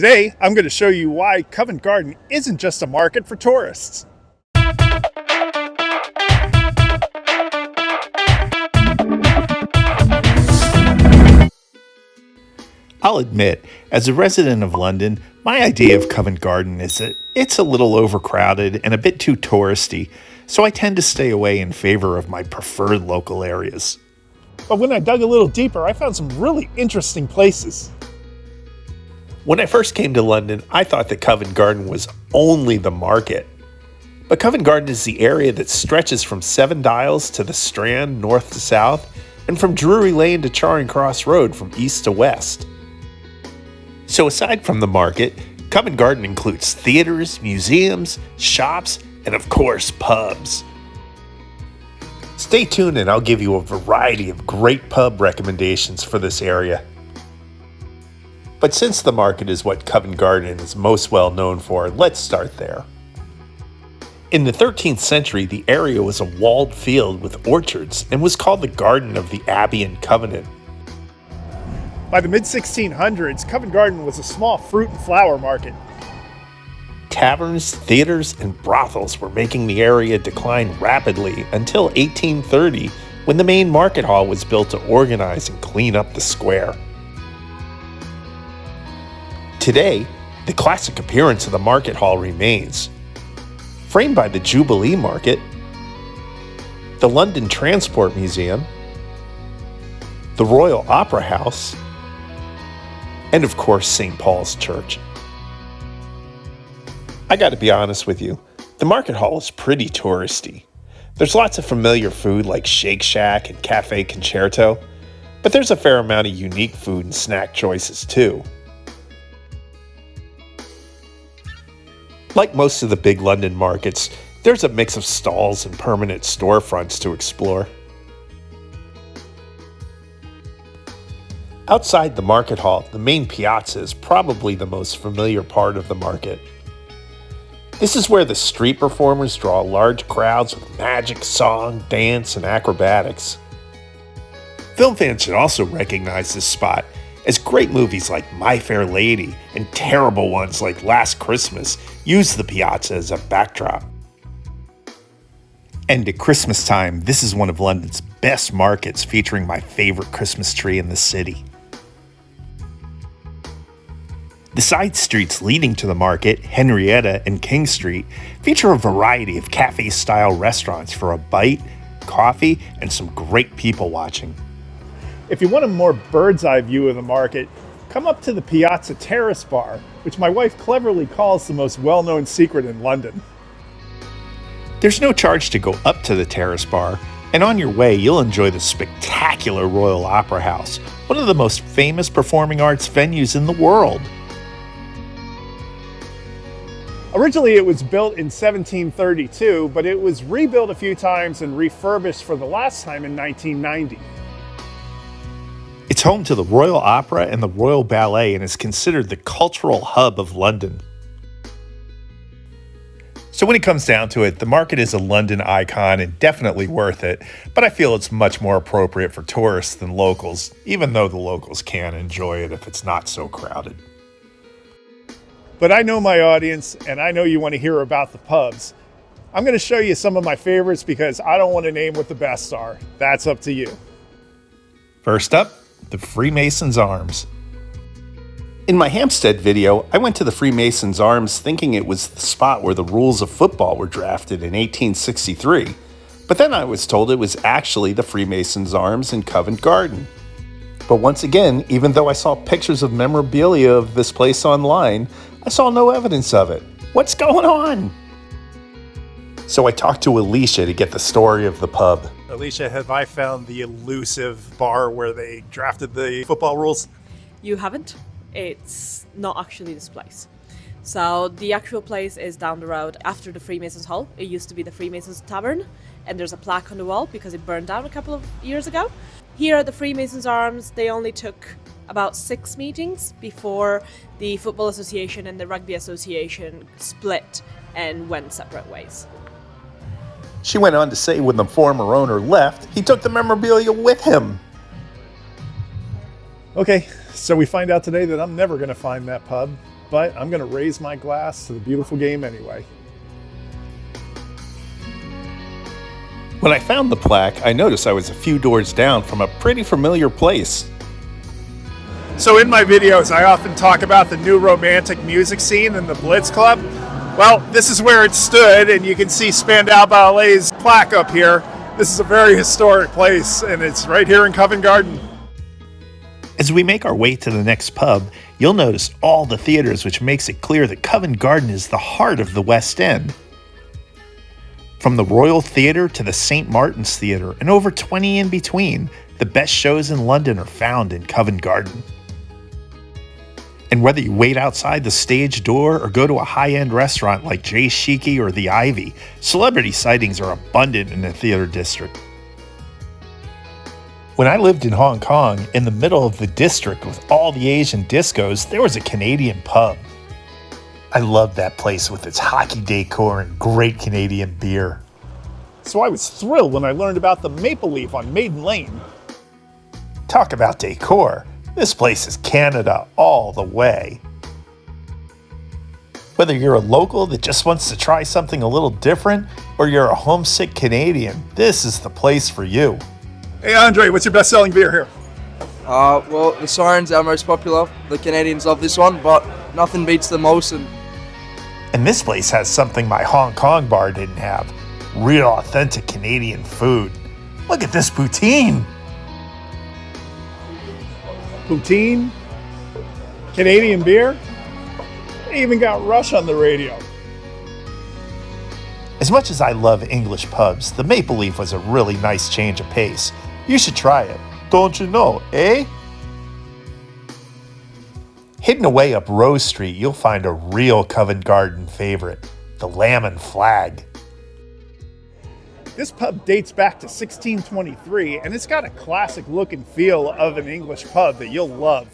Today, I'm going to show you why Covent Garden isn't just a market for tourists. I'll admit, as a resident of London, my idea of Covent Garden is that it's a little overcrowded and a bit too touristy, so I tend to stay away in favor of my preferred local areas. But when I dug a little deeper, I found some really interesting places. When I first came to London, I thought that Covent Garden was only the market. But Covent Garden is the area that stretches from Seven Dials to the Strand north to south, and from Drury Lane to Charing Cross Road from east to west. So aside from the market, Covent Garden includes theaters, museums, shops, and of course, pubs. Stay tuned and I'll give you a variety of great pub recommendations for this area. But since the market is what Covent Garden is most well known for, let's start there. In the 13th century, the area was a walled field with orchards and was called the Garden of the Abbey and Covenant. By the mid-1600s, Covent Garden was a small fruit and flower market. Taverns, theaters, and brothels were making the area decline rapidly until 1830, when the main market hall was built to organize and clean up the square. Today, the classic appearance of the market hall remains. Framed by the Jubilee Market, the London Transport Museum, the Royal Opera House, and of course St. Paul's Church. I gotta be honest with you, the market hall is pretty touristy. There's lots of familiar food like Shake Shack and Cafe Concerto, but there's a fair amount of unique food and snack choices too. Like most of the big London markets, there's a mix of stalls and permanent storefronts to explore. Outside the market hall, the main piazza is probably the most familiar part of the market. This is where the street performers draw large crowds with magic, song, dance, and acrobatics. Film fans should also recognize this spot, as great movies like My Fair Lady and terrible ones like Last Christmas use the piazza as a backdrop. And at Christmas time, this is one of London's best markets, featuring my favorite Christmas tree in the city. The side streets leading to the market, Henrietta and King Street, feature a variety of cafe-style restaurants for a bite, coffee, and some great people watching. If you want a more bird's-eye view of the market, come up to the Piazza Terrace Bar, which my wife cleverly calls the most well-known secret in London. There's no charge to go up to the Terrace Bar, and on your way you'll enjoy the spectacular Royal Opera House, one of the most famous performing arts venues in the world. Originally it was built in 1732, but it was rebuilt a few times and refurbished for the last time in 1990. It's home to the Royal Opera and the Royal Ballet and is considered the cultural hub of London. So when it comes down to it, the market is a London icon and definitely worth it, but I feel it's much more appropriate for tourists than locals, even though the locals can enjoy it if it's not so crowded. But I know my audience, and I know you want to hear about the pubs. I'm going to show you some of my favorites because I don't want to name what the best are. That's up to you. First up, the Freemasons' Arms. In my Hampstead video, I went to the Freemasons' Arms thinking it was the spot where the rules of football were drafted in 1863, but then I was told it was actually the Freemasons' Arms in Covent Garden. But once again, even though I saw pictures of memorabilia of this place online, I saw no evidence of it. What's going on? So I talked to Alicia to get the story of the pub. Alicia, have I found the elusive bar where they drafted the football rules? You haven't. It's not actually this place. So the actual place is down the road after the Freemasons Hall. It used to be the Freemasons Tavern, and there's a plaque on the wall because it burned down a couple of years ago. Here at the Freemasons Arms, they only took about 6 meetings before the Football Association and the Rugby Association split and went separate ways. She went on to say when the former owner left, he took the memorabilia with him. Okay, so we find out today that I'm never going to find that pub. but I'm going to raise my glass to the beautiful game anyway. When I found the plaque, I noticed I was a few doors down from a pretty familiar place. So in my videos, I often talk about the new romantic music scene in the Blitz Club. Well, this is where it stood, and you can see Spandau Ballet's plaque up here. This is a very historic place, and it's right here in Covent Garden. As we make our way to the next pub, you'll notice all the theaters, which makes it clear that Covent Garden is the heart of the West End. From the Royal Theatre to the St. Martin's Theatre, and over 20 in between, the best shows in London are found in Covent Garden. And whether you wait outside the stage door or go to a high-end restaurant like Jay Shiki or the Ivy, celebrity sightings are abundant in the theater district. When I lived in Hong Kong, in the middle of the district with all the Asian discos, there was a Canadian pub. I loved that place with its hockey decor and great Canadian beer. So I was thrilled when I learned about the Maple Leaf on Maiden Lane. Talk about decor. This place is Canada all the way. Whether you're a local that just wants to try something a little different, or you're a homesick Canadian, this is the place for you. Hey Andre, what's your best-selling beer here? Well, the Siren's our most popular. The Canadians love this one, but nothing beats the Molson. And this place has something my Hong Kong bar didn't have. Real authentic Canadian food. Look at this poutine. Poutine? Canadian beer? They even got Rush on the radio. As much as I love English pubs, the Maple Leaf was a really nice change of pace. You should try it. Don't you know, eh? Hidden away up Rose Street, you'll find a real Covent Garden favorite, the Lamb and Flag. This pub dates back to 1623, and it's got a classic look and feel of an English pub that you'll love.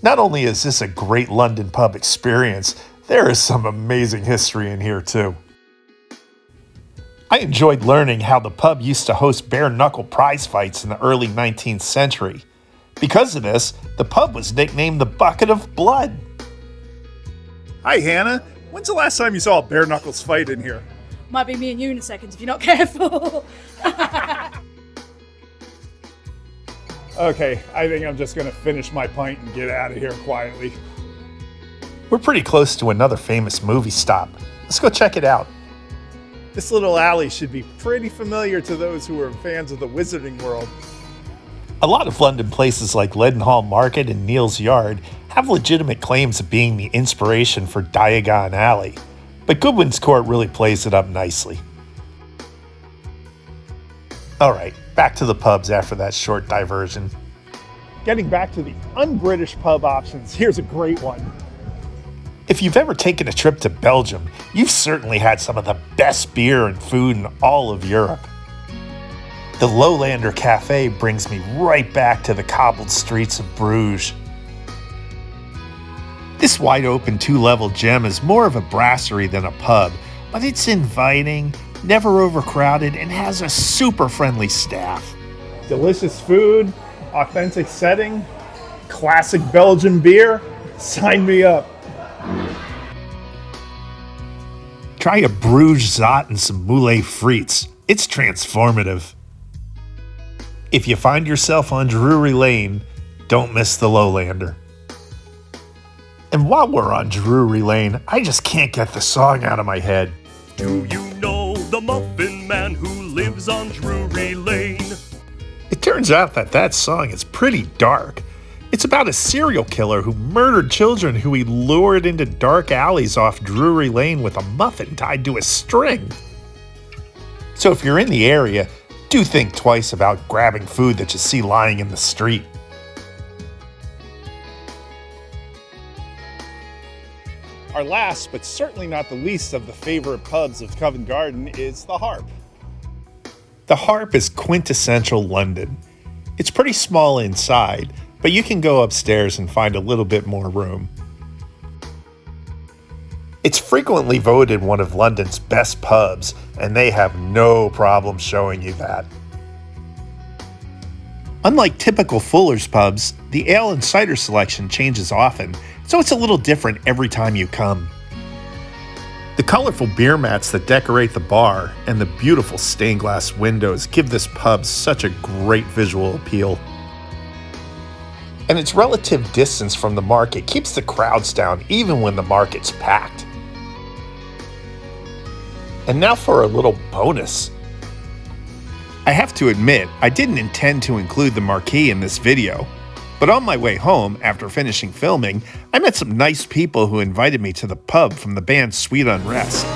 Not only is this a great London pub experience, there is some amazing history in here too. I enjoyed learning how the pub used to host bare-knuckle prize fights in the early 19th century. Because of this, the pub was nicknamed the Bucket of Blood. Hi Hannah, when's the last time you saw a bare knuckles fight in here? Might be me and you in a second if you're not careful. Okay, I think I'm just gonna finish my pint and get out of here quietly. We're pretty close to another famous movie stop. Let's go check it out. This little alley should be pretty familiar to those who are fans of the Wizarding World. A lot of London places like Leadenhall Market and Neal's Yard have legitimate claims of being the inspiration for Diagon Alley, but Goodwin's Court really plays it up nicely. Alright, back to the pubs after that short diversion. Getting back to the un-British pub options, here's a great one. If you've ever taken a trip to Belgium, you've certainly had some of the best beer and food in all of Europe. The Lowlander Cafe brings me right back to the cobbled streets of Bruges. This wide-open two-level gem is more of a brasserie than a pub, but it's inviting, never overcrowded, and has a super friendly staff. Delicious food, authentic setting, classic Belgian beer. Sign me up. Try a Bruges Zot and some Moulay Frites. It's transformative. If you find yourself on Drury Lane, don't miss the Lowlander. And while we're on Drury Lane, I just can't get the song out of my head. Do you know the Muffin Man who lives on Drury Lane? It turns out that song is pretty dark. It's about a serial killer who murdered children who he lured into dark alleys off Drury Lane with a muffin tied to a string. So if you're in the area, do think twice about grabbing food that you see lying in the street. Our last, but certainly not the least of the favorite pubs of Covent Garden is the Harp. The Harp is quintessential London. It's pretty small inside, but you can go upstairs and find a little bit more room. It's frequently voted one of London's best pubs, and they have no problem showing you that. Unlike typical Fuller's pubs, the ale and cider selection changes often, so it's a little different every time you come. The colorful beer mats that decorate the bar and the beautiful stained glass windows give this pub such a great visual appeal. And its relative distance from the market keeps the crowds down even when the market's packed. And now for a little bonus. I have to admit, I didn't intend to include the marquee in this video, but on my way home after finishing filming, I met some nice people who invited me to the pub from the band Sweet Unrest.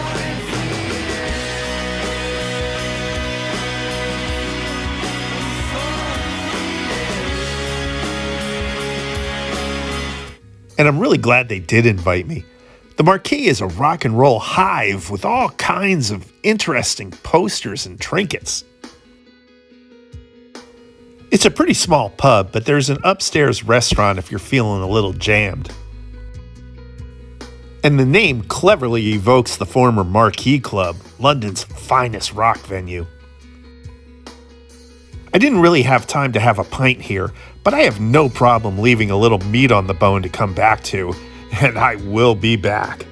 And I'm really glad they did invite me. The Marquee is a rock and roll hive with all kinds of interesting posters and trinkets. It's a pretty small pub, but there's an upstairs restaurant if you're feeling a little jammed. And the name cleverly evokes the former Marquee Club, London's finest rock venue. I didn't really have time to have a pint here, but I have no problem leaving a little meat on the bone to come back to, and I will be back.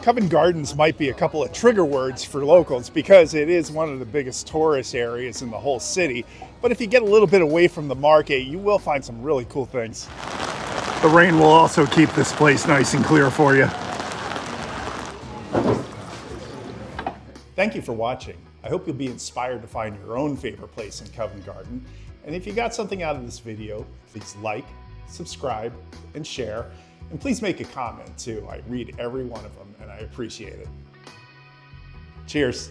Covent Gardens might be a couple of trigger words for locals because it is one of the biggest tourist areas in the whole city. But if you get a little bit away from the market, you will find some really cool things. The rain will also keep this place nice and clear for you. Thank you for watching. I hope you'll be inspired to find your own favorite place in Covent Garden. And if you got something out of this video, please like, subscribe, and share. And please make a comment too. I read every one of them and I appreciate it. Cheers.